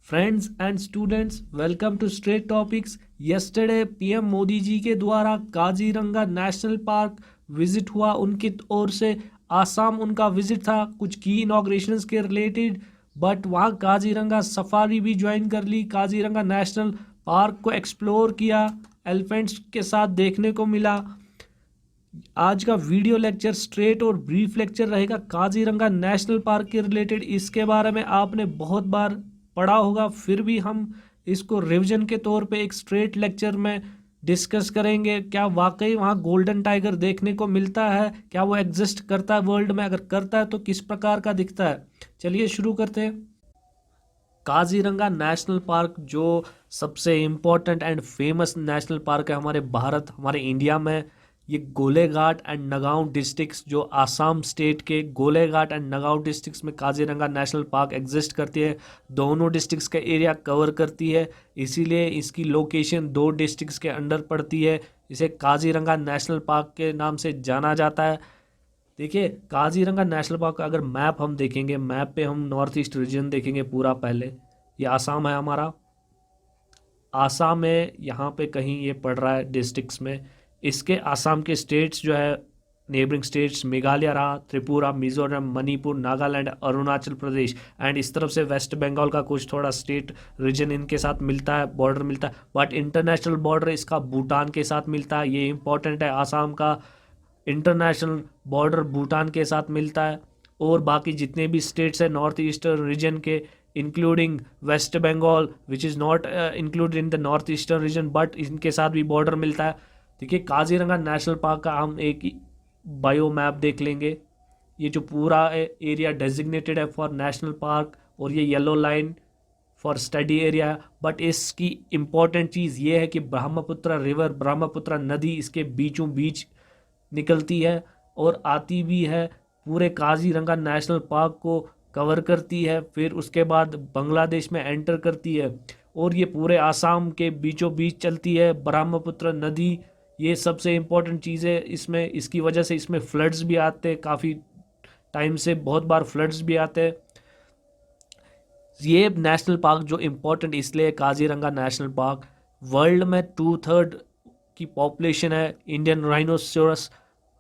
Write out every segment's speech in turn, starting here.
Friends and students, welcome to straight topics. Yesterday PM Modi ji के द्वारा Kaziranga national park visit हुआ उनकी ओर से। आसाम उनका विजिट था कुछ की इनॉग्रेशंस के रिलेटेड, बट वहाँ काजीरंगा सफारी भी ज्वाइन कर ली। काजीरंगा नेशनल पार्क को एक्सप्लोर किया, एलिफेंट्स के साथ देखने को मिला। आज का वीडियो लेक्चर स्ट्रेट और ब्रीफ लेक्चर रहेगा काजीरंगा नेशनल पार्क के रिलेटेड। इसके बारे में आपने बहुत बार पढ़ा होगा, फिर भी हम इसको रिवीजन के तौर पे एक स्ट्रेट लेक्चर में डिस्कस करेंगे। क्या वाकई वहाँ गोल्डन टाइगर देखने को मिलता है? क्या वो एग्जिस्ट करता है वर्ल्ड में? अगर करता है तो किस प्रकार का दिखता है? चलिए शुरू करते हैं। काजीरंगा नेशनल पार्क जो सबसे important and famous national park है हमारे भारत, हमारे इंडिया में, ये गोलेघाट एंड नगांव डिस्ट्रिक्ट्स जो आसाम स्टेट के गोलेघाट एंड नगांव डिस्ट्रिक्ट्स में काजीरंगा नेशनल पार्क एग्जिस्ट करती है। दोनों डिस्ट्रिक्ट्स का एरिया कवर करती है, इसीलिए इसकी लोकेशन दो डिस्ट्रिक्ट्स के अंडर पड़ती है। इसे काजीरंगा नेशनल पार्क के नाम से जाना जाता है। देखिए, काजीरंगा नेशनल पार्क का अगर मैप हम देखेंगे, मैप पे हम नॉर्थ ईस्ट रीजन देखेंगे पूरा। पहले ये आसाम है हमारा, आसाम में यहाँ पे कहीं ये पड़ रहा है डिस्ट्रिक्ट्स में। इसके आसाम के स्टेट्स जो है नेबरिंग स्टेट्स, मेघालय रहा, त्रिपुरा, मिजोरम, मणिपुर, नागालैंड, अरुणाचल प्रदेश, एंड इस तरफ से वेस्ट बंगाल का कुछ थोड़ा स्टेट रीजन इनके साथ मिलता है, बॉर्डर मिलता है। बट इंटरनेशनल बॉर्डर इसका भूटान के साथ मिलता है, ये इंपॉर्टेंट है। आसाम का इंटरनेशनल बॉर्डर भूटान के साथ मिलता है। और बाकी जितने भी स्टेट्स हैं नॉर्थ ईस्टर्न रीजन के, including West Bengal which is not included in the north eastern region, but इनके साथ भी बॉर्डर मिलता है। देखिए, काजीरंगा नेशनल पार्क का हम एक बायो मैप देख लेंगे। ये जो पूरा एरिया डेजिग्नेटेड है फॉर नेशनल पार्क, और ये yellow line for study area. But इसकी इम्पॉर्टेंट चीज़ ये है कि ब्रह्मपुत्र रिवर, ब्रह्मपुत्र नदी इसके बीचों बीच निकलती है और आती भी है, पूरे काजीरंगा नेशनल पार्क को कवर करती है, फिर उसके बाद बांग्लादेश में एंटर करती है, और ये पूरे आसाम के बीचों बीच चलती है ब्रह्मपुत्र नदी। ये सबसे इम्पोर्टेंट चीज़ है इसमें। इसकी वजह से इसमें फ्लड्स भी आते हैं, काफ़ी टाइम से बहुत बार फ्लड्स भी आते हैं। ये नेशनल पार्क जो इम्पोर्टेंट इसलिए काजीरंगा नेशनल पार्क, वर्ल्ड में 2/3 की पॉपुलेशन है इंडियन राइनोसेरस,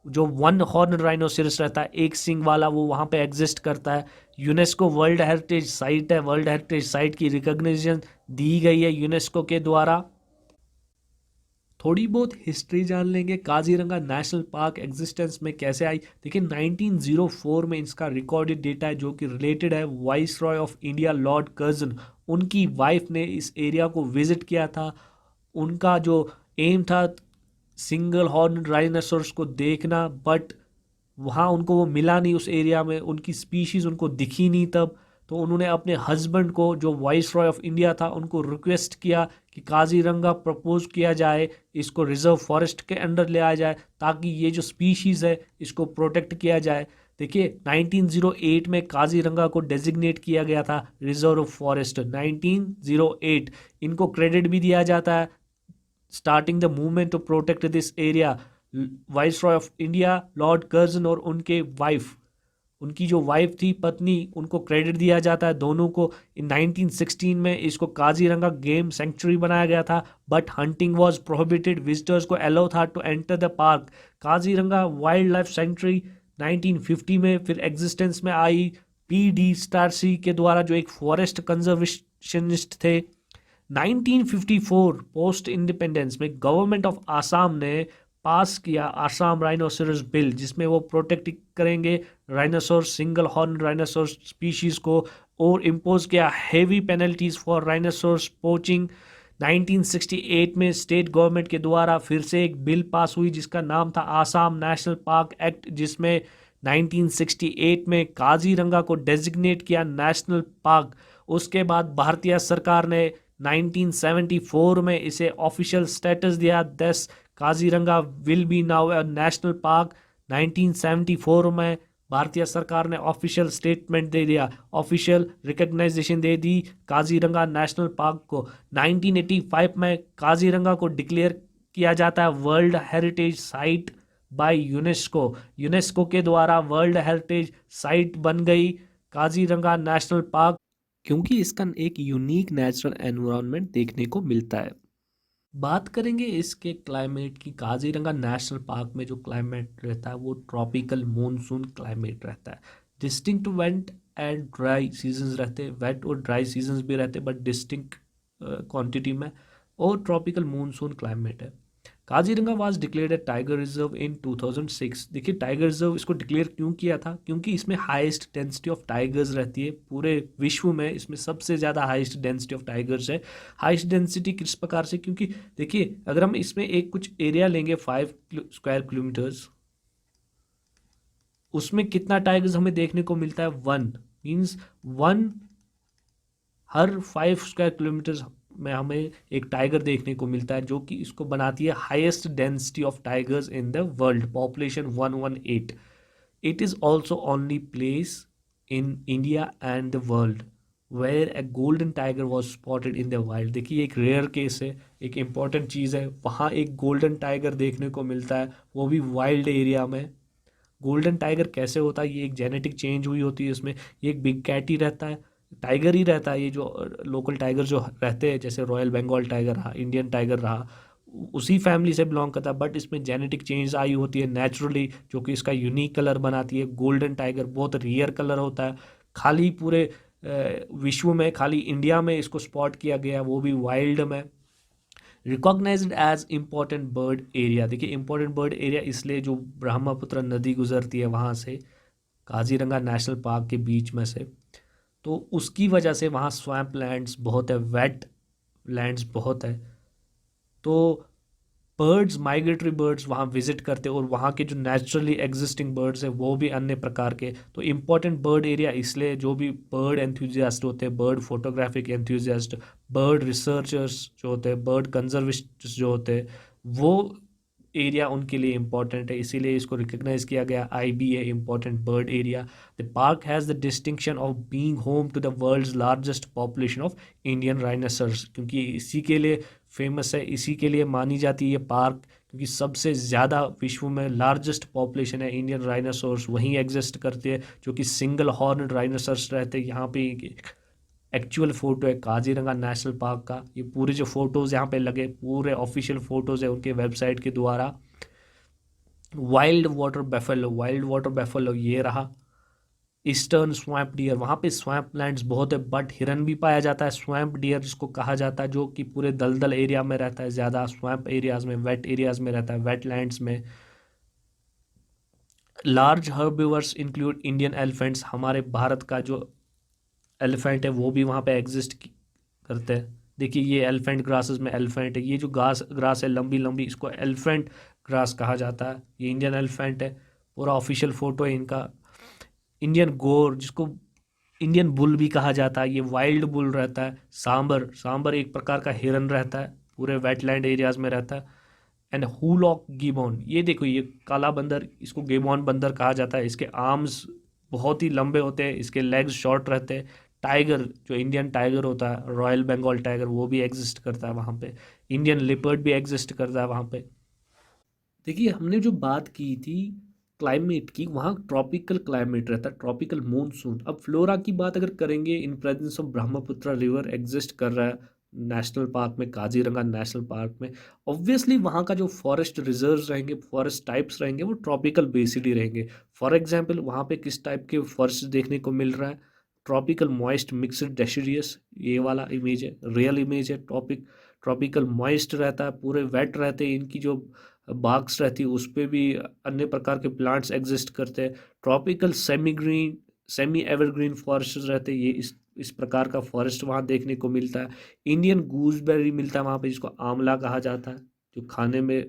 जो वन हॉर्न राइनोसेरस रहता है, एक सिंग वाला, वो वहाँ पे एग्जिस्ट करता है। यूनेस्को वर्ल्ड हेरिटेज साइट है, वर्ल्ड हेरिटेज साइट की रिकॉग्निशन दी गई है यूनेस्को के द्वारा। थोड़ी बहुत हिस्ट्री जान लेंगे काजीरंगा नेशनल पार्क एग्जिस्टेंस में कैसे आई। देखिए, 1904 में इसका रिकॉर्डेड डेटा है जो कि रिलेटेड है vice Roy of India Lord Curzon. उनकी वाइफ ने इस एरिया को विजिट किया था। उनका जो एम था सिंगल हॉर्न राइनोसोरस को देखना, बट वहाँ उनको वो मिला नहीं, उस एरिया में उनकी स्पीशीज़ उनको दिखी नहीं तब। तो उन्होंने अपने हस्बैंड को जो वाइस रॉय ऑफ इंडिया था उनको रिक्वेस्ट किया कि काजीरंगा प्रपोज किया जाए, इसको रिजर्व फॉरेस्ट के अंडर ले आया जाए ताकि ये जो स्पीशीज़ है इसको प्रोटेक्ट किया जाए। देखिए, 1908 में काजीरंगा को डेजिग्नेट किया गया था रिजर्व फॉरेस्ट, 1908। इनको क्रेडिट भी दिया जाता है starting the movement to protect this area. Viceroy of India Lord Curzon और उनके वाइफ, उनकी जो वाइफ थी, पत्नी, उनको क्रेडिट दिया जाता है दोनों को। इन 1916 में इसको काजीरंगा गेम सेंचुरी बनाया गया था, but hunting was prohibited, visitors को अलाउ था to enter the park. Kaziranga wildlife sanctuary 1950 में फिर एग्जिस्टेंस में आई पी.डी. स्टारसी के द्वारा, जो एक फॉरेस्ट कंजर्वेशनिस्ट थे। 1954 पोस्ट इंडिपेंडेंस में गवर्नमेंट ऑफ आसाम ने पास किया आसाम राइनोसेरस बिल, जिसमें वो प्रोटेक्ट करेंगे rhinoceros, single horn rhinoceros species को, और इम्पोज किया heavy penalties for rhinoceros poaching. 1968 में स्टेट गवर्नमेंट के द्वारा फिर से एक बिल पास हुई जिसका नाम था आसाम नेशनल पार्क एक्ट, जिसमें 1968 में काजीरंगा को डेजिग्नेट किया नेशनल पार्क। उसके बाद भारतीय सरकार ने 1974 में इसे ऑफिशियल स्टेटस दिया, दस Kaziranga will be now a national park. 1974 में भारतीय सरकार ने ऑफिशियल स्टेटमेंट दे दिया, ऑफिशियल रिकग्नाइजेशन दे दी काजीरंगा नेशनल पार्क को। 1985 में काजीरंगा को डिक्लेयर किया जाता है world heritage site by UNESCO. UNESCO के द्वारा वर्ल्ड हेरिटेज साइट बन गई काजीरंगा नेशनल पार्क। क्योंकि इसका एक यूनिक नेचुरल एनवायरनमेंट देखने को मिलता है। बात करेंगे इसके क्लाइमेट की। काजीरंगा नेशनल पार्क में जो क्लाइमेट रहता है वो ट्रॉपिकल मॉनसून क्लाइमेट रहता है। Distinct wet and dry seasons रहते हैं, वेट और ड्राई सीजन्स भी रहते हैं बट डिस्टिंक्ट क्वांटिटी में, और ट्रॉपिकल मॉनसून क्लाइमेट है। Kaziranga was declared A tiger reserve in 2006। देखिए टाइगर रिजर्व इसको डिक्लेयर क्यों किया था, क्योंकि इसमें हाईएस्ट डेंसिटी ऑफ टाइगर्स रहती है पूरे विश्व में, इसमें सबसे ज़्यादा हाईएस्ट डेंसिटी ऑफ टाइगर्स है। हाईएस्ट डेंसिटी किस प्रकार से, क्योंकि देखिए अगर हम इसमें एक कुछ एरिया लेंगे 5 स्क्वायर किलोमीटर्स, उसमें कितना टाइगर्स हमें देखने को मिलता है, 1 मीन्स 1 हर 5 स्क्वायर किलोमीटर्स में हमें एक टाइगर देखने को मिलता है, जो कि इसको बनाती है highest density of tigers in the world, population 118। It is also only place in India and the world where a golden tiger was spotted in the wild. देखिए एक रेयर केस है, एक इम्पॉर्टेंट चीज़ है, वहाँ एक गोल्डन टाइगर देखने को मिलता है, वो भी वाइल्ड एरिया में। गोल्डन टाइगर कैसे होता है, ये एक जेनेटिक चेंज हुई होती है इसमें। ये एक बिग कैट ही रहता है, टाइगर ही रहता है। ये जो लोकल टाइगर जो रहते हैं, जैसे रॉयल बंगाल टाइगर रहा, इंडियन टाइगर रहा, उसी फैमिली से बिलोंग करता है, बट इसमें जेनेटिक चेंज आई होती है नेचुरली, जो कि इसका यूनिक कलर बनाती है। गोल्डन टाइगर बहुत रेयर कलर होता है, खाली पूरे विश्व में खाली इंडिया में इसको स्पॉट किया गया, वो भी वाइल्ड में। Recognised as important bird area. देखिए इम्पॉर्टेंट बर्ड एरिया इसलिए, जो ब्रह्मपुत्र नदी गुजरती है वहाँ से, काजीरंगा नेशनल पार्क के बीच में से, तो उसकी वजह से वहाँ स्वैम्प लैंड्स बहुत है, वेट लैंड्स बहुत है, तो बर्ड्स, माइग्रेटरी बर्ड्स वहाँ विजिट करते हैं, और वहाँ के जो नेचुरली एग्जिस्टिंग बर्ड्स हैं वो भी अन्य प्रकार के। तो इम्पॉर्टेंट बर्ड एरिया इसलिए, जो भी बर्ड एंथुजियास्ट होते हैं, bird photographic enthusiast, bird researchers जो होते हैं, बर्ड कंजर्वेशनिस्ट जो होते हैं, वो एरिया उनके लिए इम्पॉर्टेंट है, इसीलिए इसको रिकग्नाइज किया गया IBA important bird area. The park has the distinction of being home to the world's largest population of Indian rhinoceros, क्योंकि इसी के लिए फेमस है, इसी के लिए मानी जाती है ये पार्क, क्योंकि सबसे ज़्यादा विश्व में लार्जेस्ट पॉपुलेशन है इंडियन राइनोसर्स वहीं एग्जिस्ट करते हैं, जो कि सिंगल हॉर्न राइनोसर्स रहते हैं। यहाँ पे एक्चुअल फ़ोटो है काजीरंगा नेशनल पार्क का, ये पूरे जो फ़ोटोज़ यहाँ पे लगे पूरे ऑफिशियल फ़ोटोज़ है उनके वेबसाइट के द्वारा। Wild water buffalo, wild water buffalo ये रहा। ईस्टर्न स्वैम्प डियर, वहाँ पे स्वैम्प लैंड्स बहुत है, बट हिरन भी पाया जाता है, स्वैम्प डियर जिसको कहा जाता है, जो कि पूरे दलदल एरिया में रहता है, ज़्यादा स्वैम्प एरियाज में, वेट एरियाज में रहता है, वेटलैंड्स में। Large herbivores include Indian elephants, हमारे भारत का जो एलिफेंट है वो भी वहाँ पे एग्जिस्ट करते हैं। देखिए ये एलिफेंट ग्रासेस में एलिफेंट है, ये जो घास ग्रास है लंबी लंबी, इसको एलिफेंट ग्रास कहा जाता है, ये इंडियन एलिफेंट है, पूरा ऑफिशियल फ़ोटो है इनका। इंडियन गोर, जिसको इंडियन बुल भी कहा जाता है, ये वाइल्ड बुल रहता है। सांबर, सांबर एक प्रकार का हिरन रहता है, पूरे वेटलैंड एरियाज में रहता है। एंड हुलॉक गिबॉन, ये देखो ये काला बंदर, इसको गिबॉन बंदर कहा जाता है, इसके आर्म्स बहुत ही लंबे होते हैं, इसके लेग्स शॉर्ट रहते हैं। टाइगर, जो इंडियन टाइगर होता है, रॉयल बंगाल टाइगर, वो भी एग्जिस्ट करता है वहाँ पे। इंडियन लिपर्ड भी एग्जिस्ट करता है वहाँ पे। देखिए हमने जो बात की थी क्लाइमेट की, वहाँ ट्रॉपिकल क्लाइमेट रहता है, ट्रॉपिकल मॉनसून। अब फ्लोरा की बात अगर करेंगे, in presence of Brahmaputra river exist कर रहा है नेशनल पार्क में, काजीरंगा नेशनल पार्क में। ऑब्वियसली वहाँ का जो फॉरेस्ट रिजर्व्स रहेंगे, फॉरेस्ट टाइप्स रहेंगे, वो ट्रॉपिकल बेस्ड ही रहेंगे। फॉर एग्जांपल वहाँ पे किस टाइप के फॉरेस्ट देखने को मिल रहा है, ट्रॉपिकल मॉइस्ट मिक्सड डेसिडियस, ये वाला इमेज है, रियल इमेज है। ट्रॉपिकल मॉइस्ट रहता है, पूरे वेट रहते हैं, इनकी जो बाग्स रहती है उस पर भी अन्य प्रकार के प्लांट्स एग्जिस्ट करते हैं। Tropical semi green, semi evergreen forest रहते हैं, ये इस प्रकार का फॉरेस्ट वहाँ देखने को मिलता है। इंडियन गूसबेरी मिलता है वहाँ पे, जिसको आंवला कहा जाता है, जो खाने में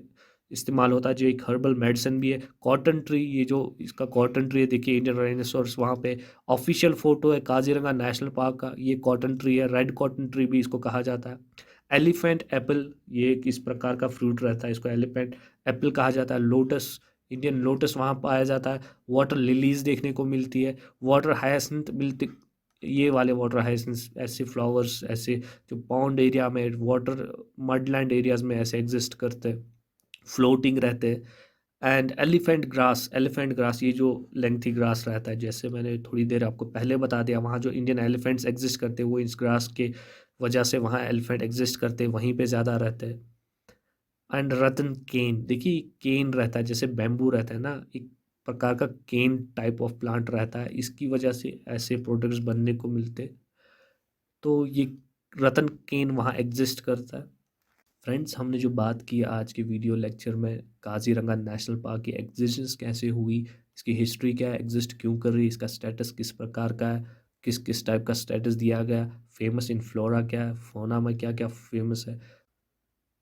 इस्तेमाल होता है, जो एक हर्बल मेडिसिन भी है। कॉटन ट्री, ये जो इसका कॉटन ट्री है, देखिए इंडियन राइनोसोरस वहाँ पे ऑफिशियल फोटो है काजीरंगा नेशनल पार्क का, ये कॉटन ट्री है, रेड कॉटन ट्री भी इसको कहा जाता है। एलिफेंट एप्पल, ये किस प्रकार का फ्रूट रहता है, इसको एलिफेंट एप्पल कहा जाता है। लोटस, इंडियन लोटस वहाँ पाया जाता है। वाटर लिलीज देखने को मिलती है। वाटर हायसिंथ मिलती, ये वाले वाटर हायसिंथ ऐसे फ्लावर्स, ऐसे जो पॉन्ड एरिया में, वाटर मडलैंड एरियाज में ऐसे एग्जिस्ट करते हैं, फ्लोटिंग रहते हैं। एंड एलिफेंट ग्रास ये जो लेंथी ग्रास रहता है, जैसे मैंने थोड़ी देर आपको पहले बता दिया, वहाँ जो इंडियन एलिफेंट्स एग्जिस्ट करते हैं वो इस ग्रास के वजह से वहाँ एलिफेंट एग्जिस्ट करते हैं, वहीं पे ज़्यादा रहते हैं। एंड रतन केन, देखिए केन रहता है जैसे बैम्बू रहता है ना, एक प्रकार का केन टाइप ऑफ प्लांट रहता है, इसकी वजह से ऐसे प्रोडक्ट्स बनने को मिलते। तो ये रतन केन वहाँ एग्जिस्ट करता है। फ्रेंड्स, हमने जो बात की आज के वीडियो लेक्चर में, काजीरंगा नेशनल पार्क की एग्जिस्टेंस कैसे हुई, इसकी हिस्ट्री क्या है, एग्जिस्ट क्यों कर रही है, इसका स्टेटस किस प्रकार का है, किस किस टाइप का स्टेटस दिया गया, फेमस इन फ्लोरा क्या है, फोना में क्या क्या फेमस है।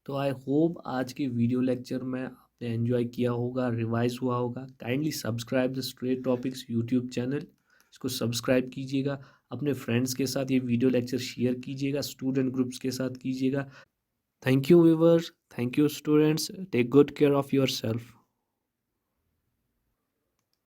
तो आई होप आज के वीडियो लेक्चर में आपने एंजॉय किया होगा, रिवाइज हुआ होगा। Kindly subscribe the straight topics YouTube channel, इसको सब्सक्राइब कीजिएगा, अपने फ्रेंड्स के साथ ये वीडियो लेक्चर शेयर कीजिएगा, स्टूडेंट ग्रुप्स के साथ कीजिएगा। Thank you, viewers. Thank you, students. Take good care of yourself.